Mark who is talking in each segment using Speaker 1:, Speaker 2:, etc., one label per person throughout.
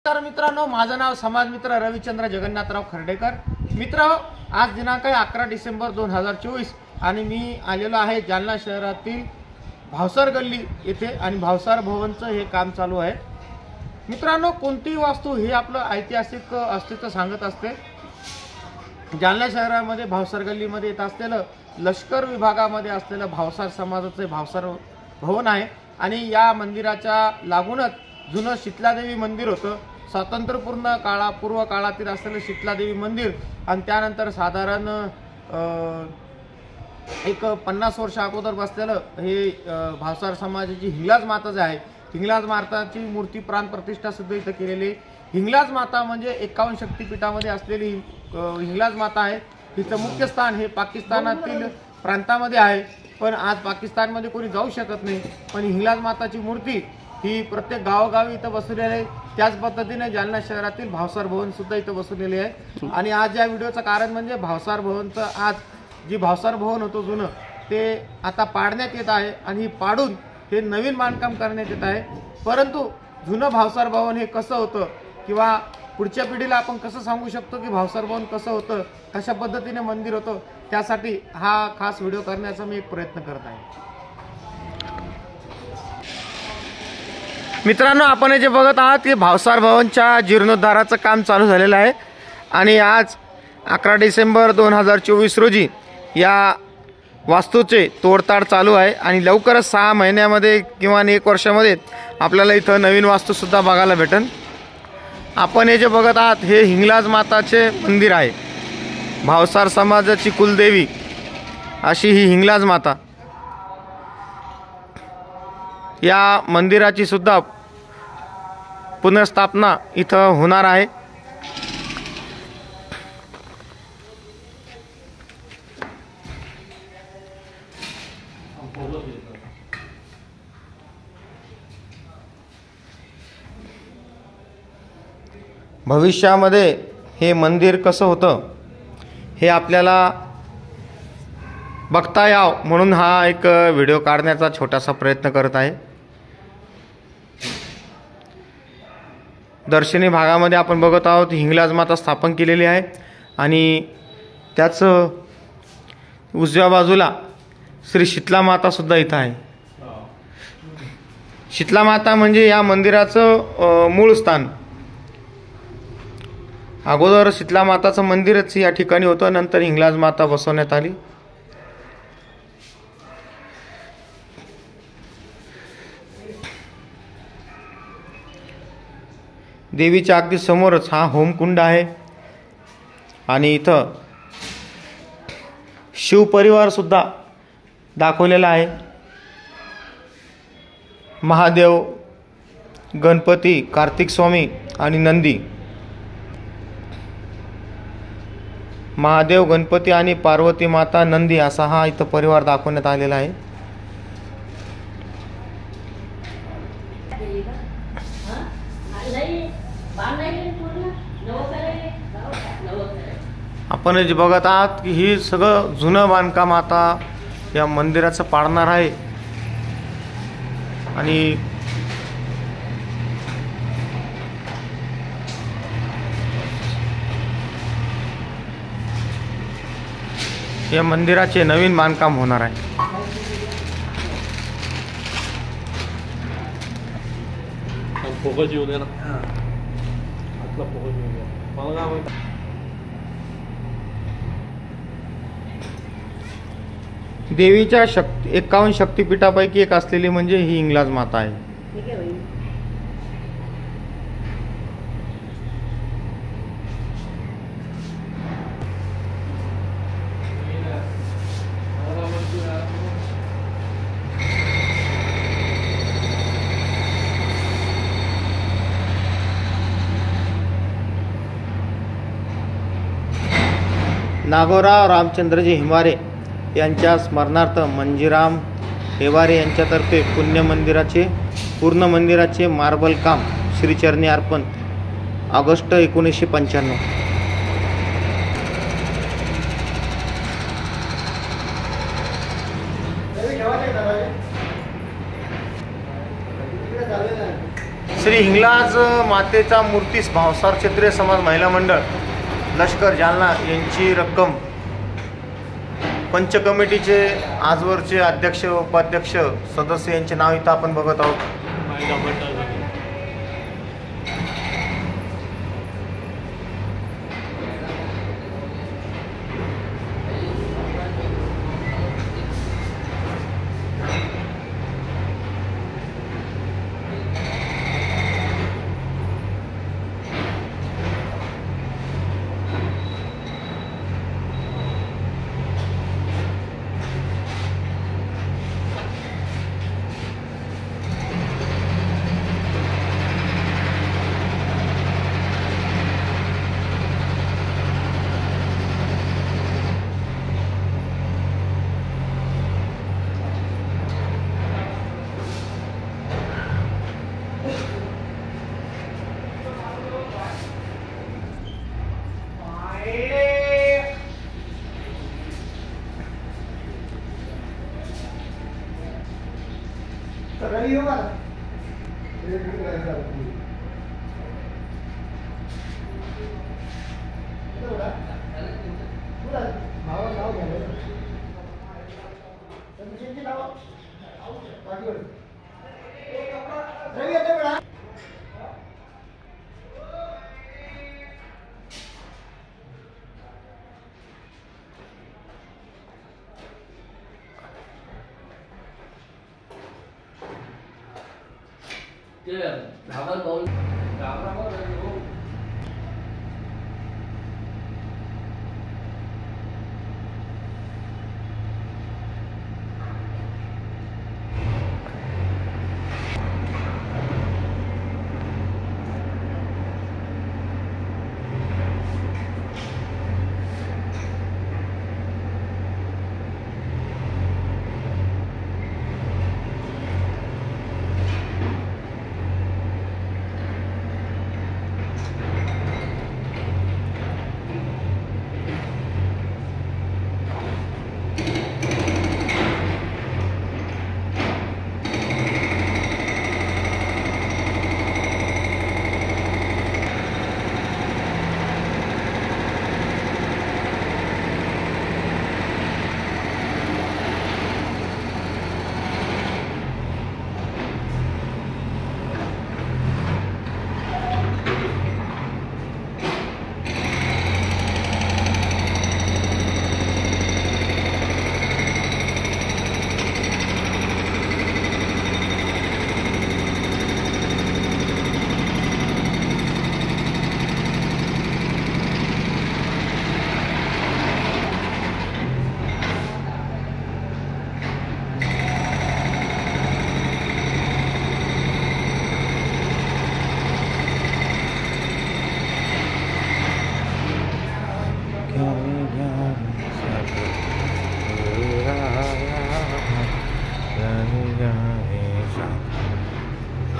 Speaker 1: तर मित्रांनो, माझं नाव समाजमित्र रविचंद्र जगन्नाथराव खर्डेकर। मित्र, आज दिनांक आहे 11 डिसेंबर 2024 आणि मी आलेलो आहे जालना शहरातील भावसार गल्ली येथे आणि भावसार भवनचं हे काम चालू आहे। मित्रांनो, कोणतीही वास्तू ही आपलं ऐतिहासिक अस्तित्व सांगत असते। जालना शहरामध्ये भावसार गल्लीमध्ये येत असलेलं लष्कर विभागामध्ये असलेलं भावसार समाजाचे भावसार भवन आहे आणि या मंदिराच्या लागूनच जुनं शीतलादेवी मंदिर होतं। पूर्व काळातील असलेलं शीतलादेवी मंदिर आणि त्यानंतर साधारण एक 50 वर्ष अगोदर बसलेलं हे भावसार समाजाची हिंगलाज माता जे आहे, हिंगलाज माताची मूर्ती प्राण प्रतिष्ठा सुद्धा इथं केलेली। हिंगलाज माता म्हणजे 51 शक्तिपीठामध्ये असलेली हिंगलाज माता आहे। तिचं मुख्य स्थान हे पाकिस्तानातील प्रांतामध्ये आहे, पण आज पाकिस्तानमध्ये कोणी जाऊ शकत नाही। पण हिंगलाज माताची मूर्ती ही प्रत्येक गावोगावी इथं बसवलेली आहे। त्याच पद्धतीने जालना शहरातील भावसार भवन सुद्धा इथं बसवलेले आहे। आणि आज या व्हिडिओचं कारण म्हणजे भावसार भवनचं आज जी भावसार भवन होतं जुनं ते आता पाडण्यात येत आहे आणि पाडून हे नवीन बांधकाम करण्यात येत आहे। परंतु जुनं भावसार भवन हे कसं होतं किंवा पुढच्या पिढीला आपण कसं सांगू शकतो की भावसार भवन कसं होतं, कशा पद्धतीने मंदिर होतं, त्यासाठी हा खास व्हिडिओ करण्याचा मी एक प्रयत्न करत आहे। मित्रांनो, आपण जे बघत आहात की भावसार भवनच्या जीर्णोद्धाराचं काम चालू झालेलं आहे आणि आज 11 डिसेंबर 2024 रोजी या वास्तूचे तोडताड चालू आहे आणि लवकरच 6 महिन्यामध्ये किंवा 1 वर्षामध्ये आपल्याला इथं नवीन वास्तूसुद्धा बघायला भेटेल। आपण हे जे बघत आहात हे हिंगलाज माताचे मंदिर आहे। भावसार समाजाची कुलदेवी अशी ही हिंगलाज माता। या मंदिराची सुद्धा पुनर्स्थापना इथं होणार आहे। भविष्यामध्ये हे मंदिर कसं होतं हे आपल्याला बघता यावं म्हणून हा एक व्हिडिओ काढण्याचा छोटासा प्रयत्न करत आहे। दर्शनी भागामध्ये आपण बघत आहोत हिंगलाज माता स्थापन केलेली आहे आणि त्याच उजव्या बाजूला श्री शीतला माता सुद्धा इथं आहे। शीतला माता म्हणजे या मंदिराचं मूळ स्थान। अगोदर शीतला माताचं मंदिरच या ठिकाणी होतं, नंतर हिंगलाज माता बसवण्यात आली। देवीच्या अगदी समोरच हा होमकुंड आहे आणि इथं शिवपरिवार सुद्धा दाखवलेला आहे। महादेव, गणपती, कार्तिक स्वामी आणि नंदी। महादेव, गणपती आणि पार्वती माता, नंदी असा हा इथं परिवार दाखवण्यात आलेला आहे। आपण जे बघत आहात की ही सगळं जुनं बांधकाम आता या मंदिराचं पाडणार आहे आणि या मंदिराचे नवीन बांधकाम होणार आहे।
Speaker 2: फोकस येऊ दे ना, आपला फोकस येऊ दे। मला काय माहिती,
Speaker 1: देवीच्या 51 शक्तिपीठापैकी एक असलेली म्हणजे ही हिंगलाज माता आहे। नागोराव रामचंद्रजी हिमारे यांच्या स्मरणार्थ मंजीराम हेवारे यांच्यातर्फे पूर्ण मंदिराचे मार्बल काम श्रीचरणी अर्पण ऑगस्ट 1995। श्री हिंगलाज मातेचा मूर्तीस भावसार क्षेत्रीय समाज महिला मंडळ लष्कर जालना यांची रक्कम पंच कमिटीचे आजवरचे अध्यक्ष उपाध्यक्ष सदस्य यांचे नाव इथं आपण बघत आहोत.
Speaker 2: महिला मंडळ झाली.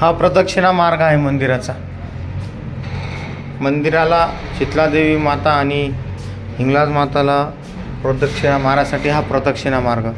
Speaker 1: हा प्रदक्षिणा मार्ग आहे मंदिराचा. मंदिराला शीतलादेवी माता आणि हिंगलाज माताला प्रदक्षिणा मारण्यासाठी हा प्रदक्षिणा मार्ग.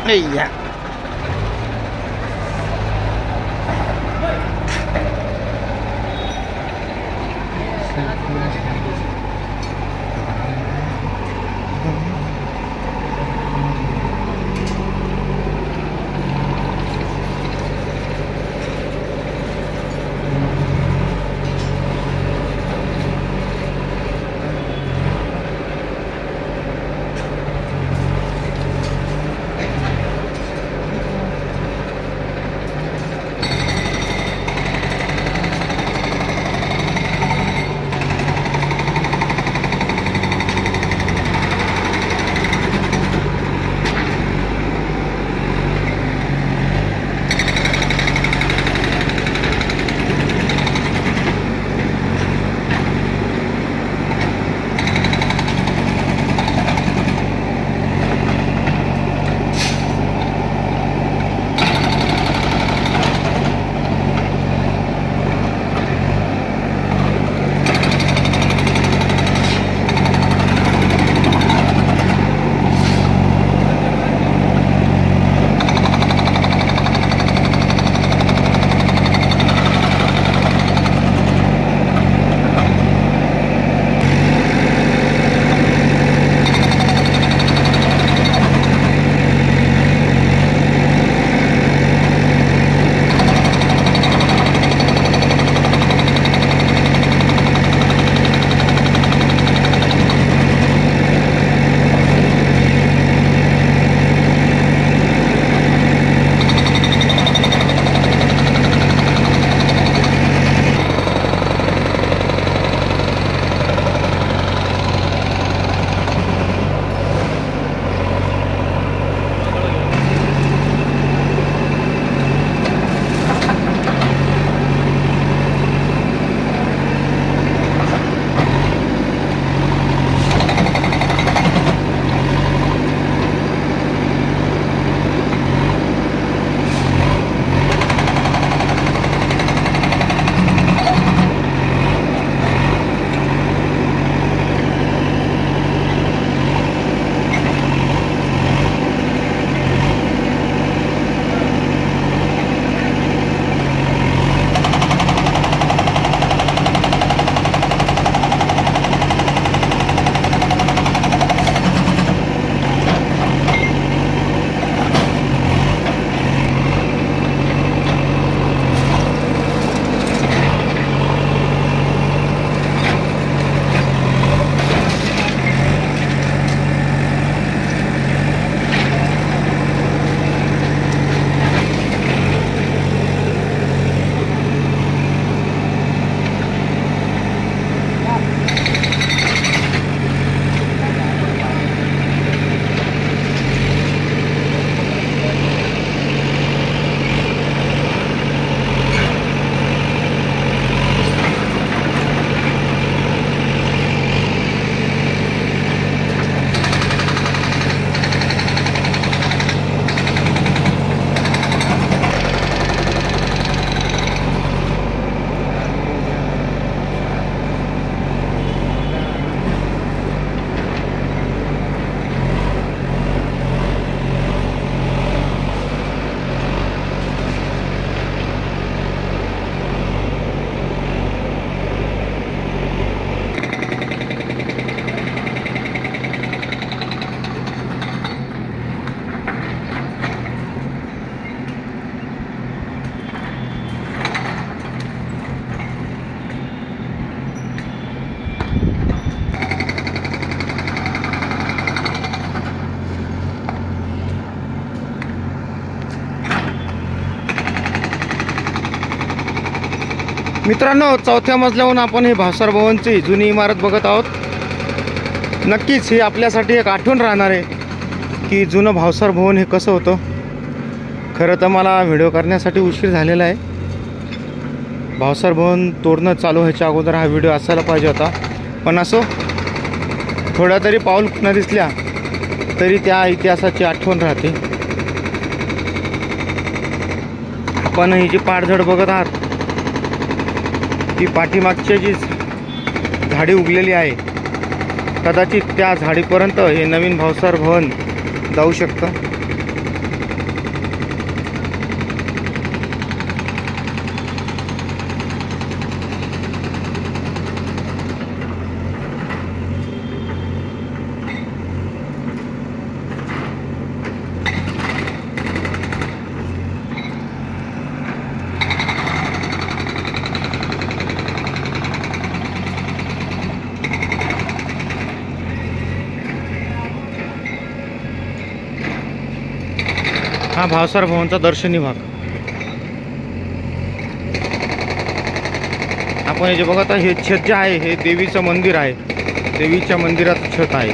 Speaker 1: Iya. मित्रांनो, चौथ्या मजल्यावरून आपण ही भावसार भवनची जुनी इमारत बघत आहोत. नक्कीच ही आपल्यासाठी एक आठवण राहणार आहे. की जुनं भावसार भवन हे कसं होतं. खरं तर मला व्हिडिओ करण्यासाठी उशीर झालेला आहे. भावसार भवन तोडणं चालू व्हायच्या अगोदर हा व्हिडिओ असायला पाहिजे होता. पण असो, थोड्या तरी पाऊल खुणा दिसल्या तरी त्या इतिहासाची आठवण राहते. आपण ही जी पाठझड बघत आहात ती पाठीमागची जी झाडी उगलेली आहे, कदाचित त्या झाडीपर्यंत हे नवीन भावसार भवन जाऊ शकतं. हा भावसार भवनचा दर्शनी भाग. आपण हे जे बघत आहे, हे छत जे आहे हे देवीचं मंदिर आहे. देवीच्या मंदिराचं छत आहे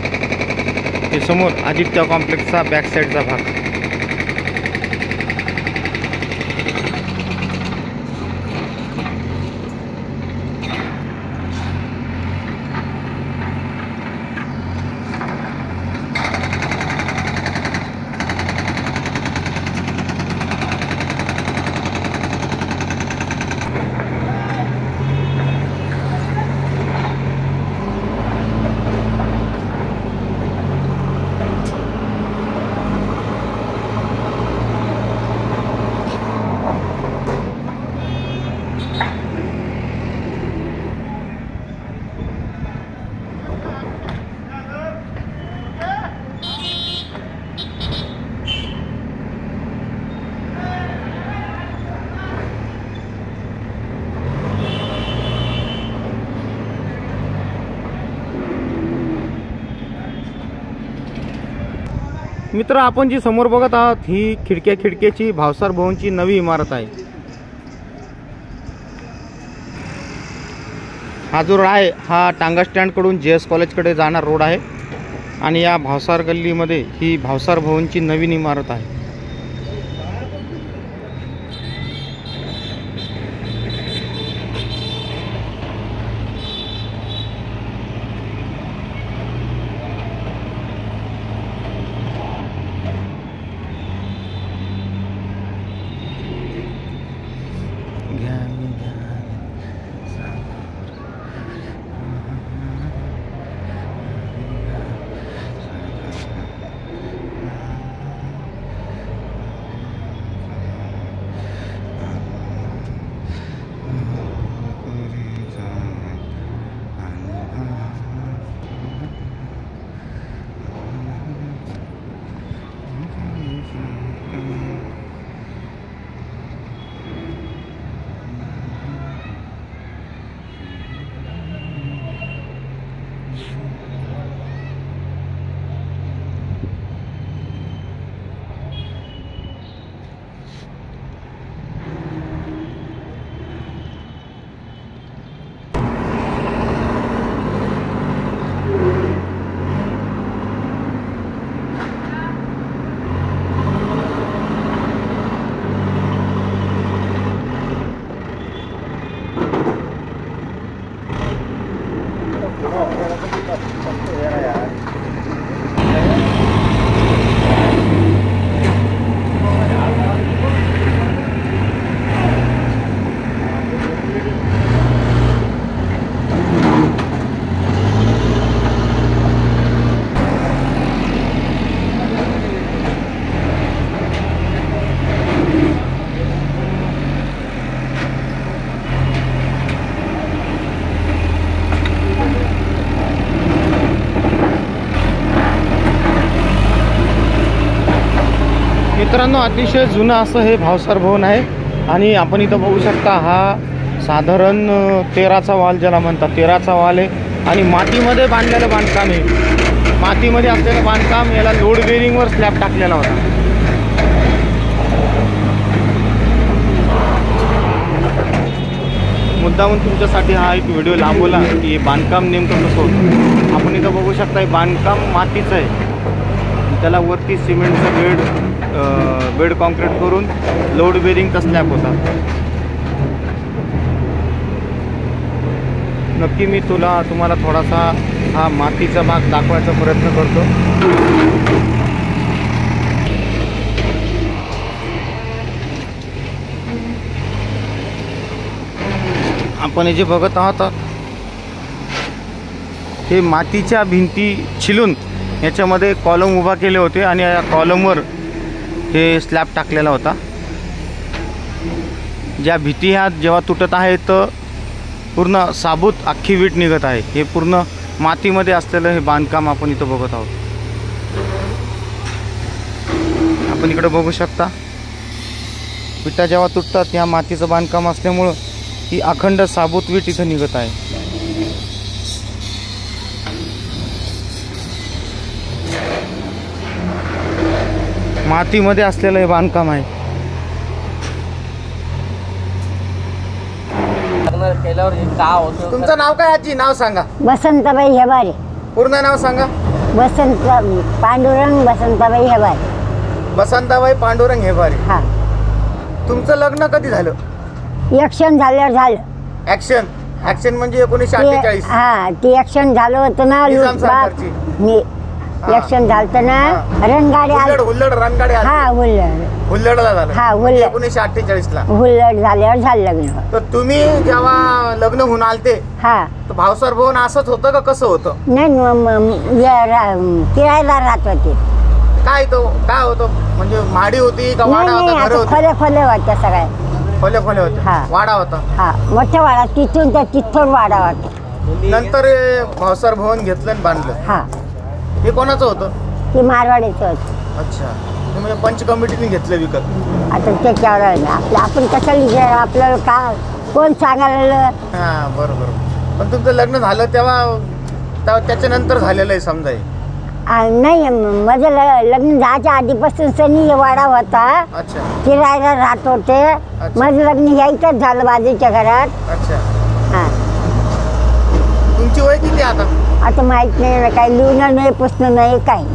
Speaker 1: हे. समोर आदित्य कॉम्प्लेक्सचा बॅक साईडचा भाग. मित्र, आपण जी समोर बघत आहात ही खिडक्याची भावसार भवनची नवी इमारत आहे. हा जो रोड आहे हा टांगा स्टँडकडून JS कॉलेजकडे जाणार रोड आहे आणि या भावसार गल्लीमध्ये ही भावसार भवनची नवीन इमारत आहे. मित्रांनो, अतिशय जुनं असं हे भावसार भवन आहे आणि आपण इथं बघू शकता हा साधारण 13चा वाल ज्याला म्हणतात 13चा वाल आहे आणि मातीमध्ये बांधलेलं बांधकाम आहे. मातीमध्ये असलेलं बांधकाम याला लोड बेरिंगवर स्लॅब टाकलेला होता. मुद्दामून तुमच्यासाठी हा एक व्हिडिओ लांबवला की हे बांधकाम नेमकं कसं होतं. आपण इथं बघू शकता हे बांधकाम मातीचं आहे. त्याला वरती सिमेंटचं बेड कॉन्क्रीट करून लोड बेरिंगचा स्लॅब होता. नक्की मी तुम्हाला थोडासा हा मातीचा भाग दाखवायचा प्रयत्न करतो. आपण हे जे बघत आहात हे मातीच्या भिंती छिलून याच्यामध्ये कॉलम उभा केले होते आणि या कॉलमवर हे स्लॅब टाकलेला होता. ज्या भिंती ह्या जेव्हा तुटत आहेत तर पूर्ण साबूत अख्खी वीट निघत आहे. हे पूर्ण मातीमध्ये असलेलं हे बांधकाम आपण इथं बघत आहोत. आपण इकडे बघू शकता विटा जेव्हा तुटतात ह्या मातीचं बांधकाम असल्यामुळं ही अखंड साबूत वीट इथं निघत आहे. मातीमध्ये असलेलं हे बांधकाम आहे. तुमचं नाव काय आजी? नाव सांगा.
Speaker 3: वसंतबाई हेबारे.
Speaker 1: पूर्ण नाव सांगा.
Speaker 3: वसंत पांडुरंग वसंतबाई हेबारे.
Speaker 1: वसंताबाई पांडुरंग हेबारे.
Speaker 3: हा.
Speaker 1: तुमचं लग्न कधी झालं?
Speaker 3: ॲक्शन झाल्यावर झालं.
Speaker 1: ॲक्शन म्हणजे 1948.
Speaker 3: हा, ती ॲक्शन झालं होतं ना.
Speaker 1: निजाम सरकारची.
Speaker 3: मी ॲक्शन झालं ना. रणगाडी
Speaker 1: हुल्लड रणगाडी.
Speaker 3: हा,
Speaker 1: हुल्लडला झालं.
Speaker 3: हा, हुल्लड
Speaker 1: 1948 ला.
Speaker 3: हुल्लड झाल्यावर झालं लग्न.
Speaker 1: तर तुम्ही जेव्हा लग्न होऊन आलते
Speaker 3: हा,
Speaker 1: तर भावसार भवन असंच होतं का कसं होतं?
Speaker 3: नाही किरायला राहत होते.
Speaker 1: काय होतं म्हणजे माडी होती का वाडा
Speaker 3: नाही
Speaker 1: होता? घर
Speaker 3: असं
Speaker 1: होते?
Speaker 3: खोले खोले होत्या सगळ्या.
Speaker 1: खोले होते.
Speaker 3: हा.
Speaker 1: वाडा होता.
Speaker 3: हा, मोठा वाडा. तिथून त्या तिथून वाडा होता.
Speaker 1: नंतर भावसार भवन घेतलं आणि बांधलं.
Speaker 3: हा,
Speaker 1: हे कोणाचं होतं?
Speaker 3: ती मारवाडीचं होतं.
Speaker 1: अच्छा. हे म्हणजे पंच कमिटीने घेतलं विकत.
Speaker 3: आता त्याच्यावर आपण कशाला विचार आपल्याला का कोण सांगायला.
Speaker 1: हा, बरोबर. पण तुमचं लग्न झालं तेव्हा त्याच्यानंतर झालेलं आहे समजा हे.
Speaker 3: नाही, माझं लग्न जायच्या आधीपासून सनी वाडा होता.
Speaker 1: अच्छा.
Speaker 3: किरायला राहत होते. माझं लग्न यायचंच झालं बाजूच्या घरात.
Speaker 1: अच्छा.
Speaker 3: हा.
Speaker 1: तुमची वय किती आता?
Speaker 3: आता माहित नाही, काही लिहून नाही, पुसणं नाही, काही.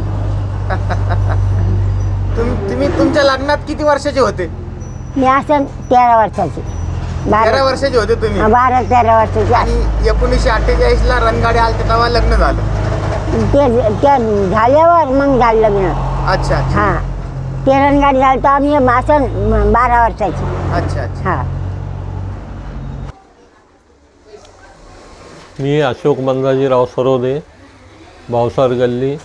Speaker 1: तुम्ही तुमच्या लग्नात किती वर्षाचे होते?
Speaker 3: मी असं 13 वर्षाची.
Speaker 1: 13 वर्षाचे होते तुम्ही?
Speaker 3: 12-13 वर्षाची.
Speaker 1: आणि 1948 ला रणगाडी आलते तेव्हा लग्न झालं?
Speaker 3: ते झाल्यावर मग झालं लग्न.
Speaker 1: अच्छा.
Speaker 3: हा, ते रणगाडी झालं तर आम्ही असं 12 वर्षाची.
Speaker 1: अच्छा.
Speaker 3: हा.
Speaker 2: मी अशोक मंदाजीराव सरोदे, भावसार गल्ली.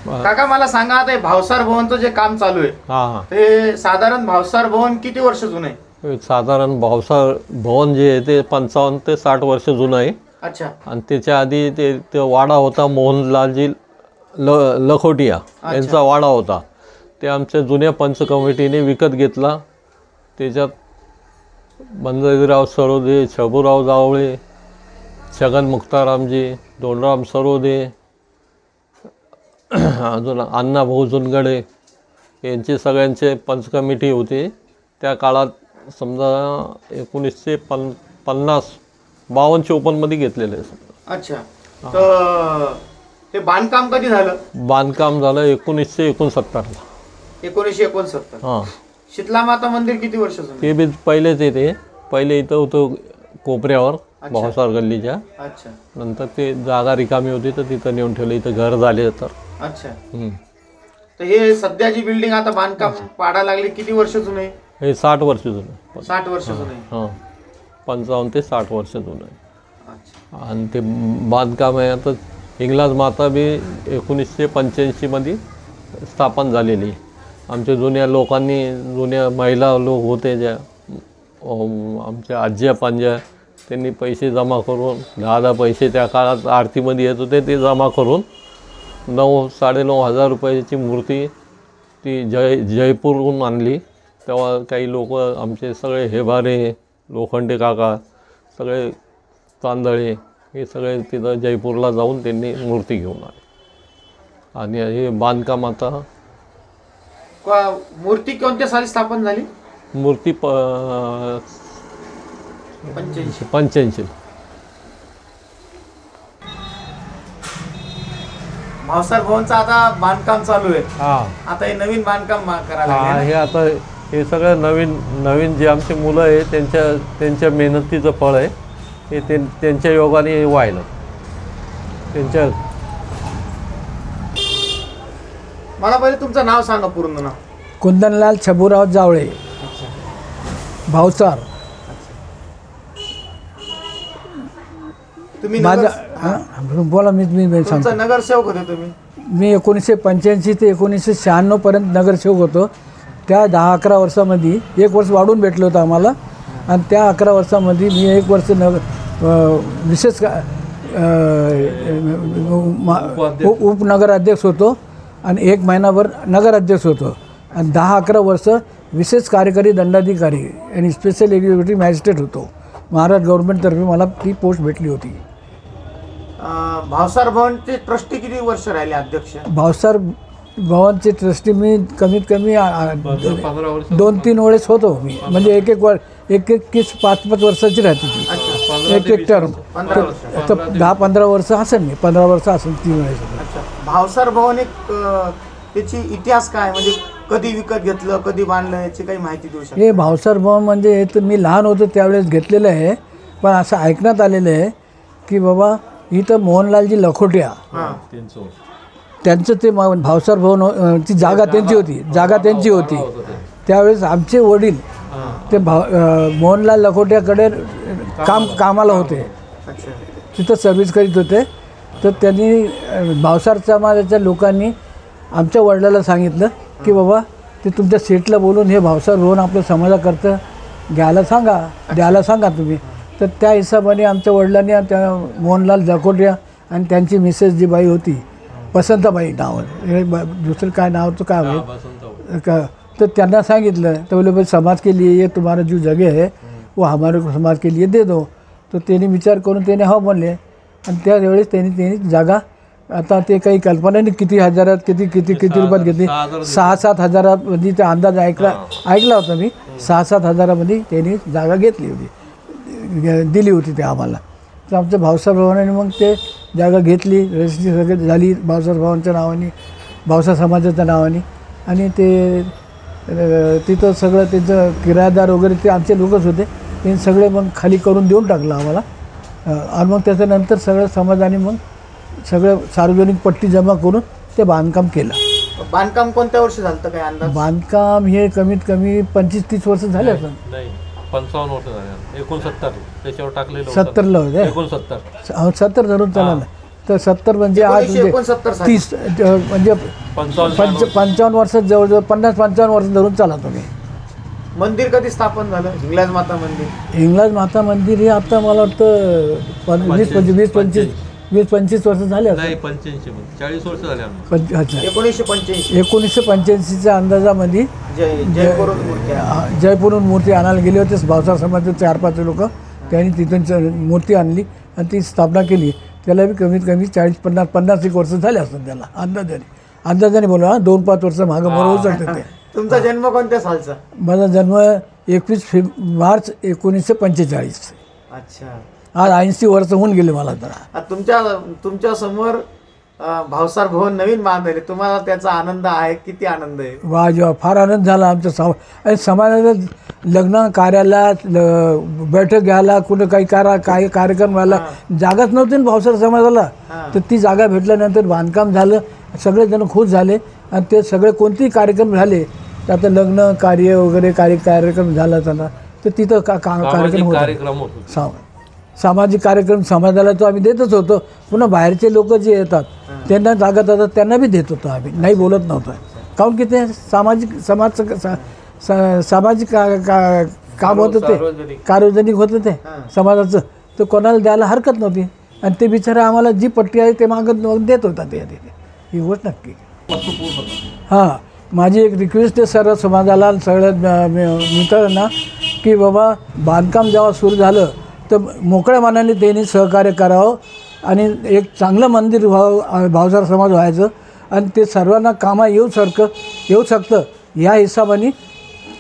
Speaker 1: काका मला सांगा, आता भावसार भवनचं जे काम चालू आहे
Speaker 2: हां,
Speaker 1: ते साधारण भावसार भवन किती वर्ष जुनं आहे?
Speaker 2: साधारण भावसार भवन जे आहे ते 55 ते 60 वर्ष जुनं आहे.
Speaker 1: अच्छा.
Speaker 2: आणि त्याच्या आधी ते वाडा होता मोहनलालजी लखोटिया यांचा वाडा होता. ते आमच्या जुन्या पंच कमिटीने विकत घेतला. त्याच्यात मंदाजीराव सरोदे, शबूराव जावळे, छगन मुक्तारामजी, दोनराम सरोदे, अजून अण्णाभाऊ जुनगडे यांचे सगळ्यांचे पंच कमिटी होती. त्या काळात समजा 1950 52-54 मध्ये घेतलेलं आहे.
Speaker 1: अच्छा. तर हे बांधकाम कधी झालं?
Speaker 2: बांधकाम झालं 1969 ला.
Speaker 1: 1969.
Speaker 2: हां.
Speaker 1: शीतला माता मंदिर किती वर्ष जुनं?
Speaker 2: ते बी पहिलेच येते. पहिले इथं होतं कोपऱ्यावर भावसार गल्लीच्या.
Speaker 1: अच्छा.
Speaker 2: नंतर ते जागा रिकामी होती तर तिथं नेऊन ठेवलं. इथं घर झाले तर.
Speaker 1: अच्छा. तर हे सध्या जी बिल्डिंग आता बांधकाम पाडायला लागली किती वर्ष जुनं आहे?
Speaker 2: हे 60 वर्ष जुनं.
Speaker 1: 60 वर्ष जुनं आहे.
Speaker 2: हां, 55 ते 60 वर्ष जुनं आहे.
Speaker 1: अच्छा.
Speaker 2: आणि ते बांधकाम आहे आता हिंगलाज माता बी 1985 मध्ये स्थापन झालेली. आमच्या जुन्या लोकांनी, जुन्या महिला लोक होते ज्या आमच्या आज्या पांज्या, त्यांनी पैसे जमा करून 10 पैसे त्या काळात आरतीमध्ये येत होते ते जमा करून 9,500 रुपयाची मूर्ती ती जयपूरहून आणली. तेव्हा काही लोक आमचे सगळे हेबारे, लोखंडे काका, सगळे तांदळे हे सगळे तिथं जयपूरला जाऊन त्यांनी मूर्ती घेऊन आले. आणि हे बांधकाम आता
Speaker 1: मूर्ती कोणत्या साली स्थापन झाली?
Speaker 2: मूर्ती 85.
Speaker 1: भावसार भवनचं आता बांधकाम चालू आहे.
Speaker 2: हां
Speaker 1: आता हे नवीन बांधकाम करायला
Speaker 2: हां
Speaker 1: लागले
Speaker 2: हे आता हे सगळं नवीन जे आमचे मुलं आहे त्यांच्या मेहनतीचं फळ आहे. हे त्यांच्या योगाने व्हायला त्यांच्या.
Speaker 1: मला पहिले तुमचं नाव सांगा, पूर्ण नाव.
Speaker 4: कुंदनलाल छबुराव जावळे, भावसार.
Speaker 1: तुम्ही
Speaker 4: माझा बोला. मी
Speaker 1: तुमचा
Speaker 4: सांगतो.
Speaker 1: नगरसेवक होते तुम्ही.
Speaker 4: मी 1985 ते 1996 पर्यंत नगरसेवक होतो. त्या 10-11 वर्षामध्ये 1 वर्ष वाढून भेटलं होतं आम्हाला. आणि त्या 11 वर्षामध्ये मी 1 वर्ष विशेष उपनगराध्यक्ष होतो आणि 1 महिनाभर नगराध्यक्ष होतो. आणि 10-11 वर्ष विशेष कार्यकारी दंडाधिकारी आणि स्पेशल एक्झिक्युटिव्ह मॅजिस्ट्रेट होतो. महाराष्ट्र गव्हर्नमेंटतर्फे मला ती पोस्ट भेटली होती.
Speaker 1: भावसार भवनचे ट्रस्टी किती वर्ष राहिले अध्यक्ष?
Speaker 4: भावसार भवनचे ट्रस्टी मी कमीत कमी 2-3 वेळेस होतो मी. म्हणजे एक 5-5 वर्षाची राहते ती. एक टर्म. 10-15 वर्ष असेल. मी 15 वर्ष असेल 3 वेळेस.
Speaker 1: भावसार भवन एक त्याची इतिहास काय, म्हणजे कधी विकत घेतलं, कधी बांधलं, याची काही माहिती देऊ शकता?
Speaker 4: हे भावसार भवन म्हणजे हे तर मी लहान होतो त्यावेळेस घेतलेलं आहे. पण असं ऐकण्यात आलेलं आहे की बाबा इथं मोहनलालजी लखोट्या त्यांचं ते भावसार भवन ची जागा त्यांची होती. त्यावेळेस आमचे वडील ते मोहनलाल लखोट्याकडे कामाला होते. तिथं सर्व्हिस करीत होते. तर त्यांनी भावसार समाजाच्या लोकांनी आमच्या वडिलाला सांगितलं की बाबा ते तुमच्या सेटला बोलून हे भावसार भवन आपल्या समाजाकरता द्यायला सांगा तुम्ही. तर त्या हिशोबाने आमच्या वडिलांनी त्या मोहनलाल लखोट्या आणि त्यांची मिसेस जी बाई होती बसंताबाई नाव, दुसरं काय नावचं काय होतं का, तर त्यांना सांगितलं. तर बोले भाई समाज के लिए ये तुम्हारा जो जगह है वो हमारे समाज के लिए दे दो. तर त्यांनी विचार करून त्याने हो म्हणले. आणि त्यावेळेस त्यांनी जागा, आता ते काही कल्पना नाही किती हजारात किती रुपयात घेतली. 6-7 हजारामध्ये ते अंदाज ऐकला होता मी. 6-7 हजारामध्ये त्यांनी जागा घेतली होती, दिली होती ते आम्हाला. तर आमच्या भावसार भवनाने मग ते जागा घेतली. रजिस्ट्री सगळी झाली भावसार भवनच्या नावाने, भावसार समाजाच्या नावाने. आणि ते तिथं सगळं त्यांचं किरायादार वगैरे ते आमचे लोकच होते. त्यांनी सगळे मग खाली करून देऊन टाकलं आम्हाला. आणि मग त्याच्यानंतर सगळं समाजाने मग सगळं सार्वजनिक पट्टी जमा करून ते बांधकाम केलं.
Speaker 1: बांधकाम कोणत्या वर्षी झालं काय अंदाज?
Speaker 4: बांधकाम हे कमीत कमी 25-30 वर्ष झाले असं.
Speaker 2: 55 वर्ष झाले. 69 त्याच्यावर टाकलेलं
Speaker 4: 70ला होते. 70 धरून चालला. तर 70 म्हणजे आज 30 म्हणजे 55 वर्ष, जवळजवळ 50-55 वर्ष धरून चाला तुम्ही.
Speaker 1: मंदिर कधी स्थापन झालं हिंगलाज माता मंदिर?
Speaker 4: हिंगलाज माता मंदिर हे आता मला वाटतं 20-25 वर्ष झाले.
Speaker 2: 40 वर्ष झाले.
Speaker 4: 1985च्या अंदाजामध्ये जयपूरहून मूर्ती आणायला गेले होते. भावसार समाजाचे 4-5 लोक त्यांनी तिथून मूर्ती आणली आणि ती स्थापना केली. त्याला बी कमीत कमी 40-50 वर्ष झाले असतात त्याला अंदाजाने बोला. 2-5 वर्ष मागं बरोबर होऊ शकते ते.
Speaker 1: तुमचा जन्म कोणत्या सालचा?
Speaker 4: माझा जन्म 21 मार्च 1945.
Speaker 1: अच्छा.
Speaker 4: आज 80 वर्ष होऊन गेले मला. तर
Speaker 1: तुमच्या समोर भावसार भवन नवीन बांधले, तुम्हाला त्याचा आनंद आहे? किती आनंद आहे?
Speaker 4: वा जेव्हा फार आनंद झाला आमच्या आणि समाजाला. लग्न कार्याला, बैठक घ्यायला, कुठं काही कार्यक्रम व्हायला जागाच नव्हती ना भावसार समाजाला. तर ती जागा भेटल्यानंतर बांधकाम झालं, सगळेजण खुश झाले. आणि ते सगळे कोणतेही कार्यक्रम झाले, तर आता लग्न कार्य वगैरे कार्यक्रम झाला त्यांना, तर तिथं कार्यक्रम होतो. सामाजिक कार्यक्रम समाजाला तो आम्ही देतच होतो. पुन्हा बाहेरचे लोक जे येतात त्यांना जागा देतात, त्यांना बी देत होतो आम्ही. नाही बोलत नव्हतो. काऊन की ते सामाजिक काम होतं, ते सार्वजनिक होतं ते समाजाचं. तर कोणाला द्यायला हरकत नव्हती. आणि ते बिचारे आम्हाला जी पट्टी आहे ते मागत देत होता ते. ही गोष्ट नक्की. हां, माझी एक रिक्वेस्ट आहे सर्व समाजाला, सगळ्या मित्रांना, की बाबा बांधकाम जेव्हा सुरू झालं तर मोकळ्या मनाने त्यांनी सहकार्य करावं आणि एक चांगलं मंदिर व्हावं, भावसार समाज व्हायचं. आणि ते सर्वांना कामा येऊ शकतं या हिशोबाने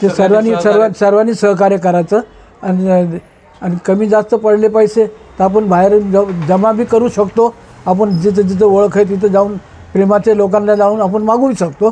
Speaker 4: ते सर्वांनी सहकार्य करायचं. आणि कमी जास्त पडले पैसे तर आपण बाहेर जमा बी करू शकतो. आपण जिथं ओळख आहे तिथं जाऊन प्रेमाचे लोकांना जाऊन आपण मागू शकतो.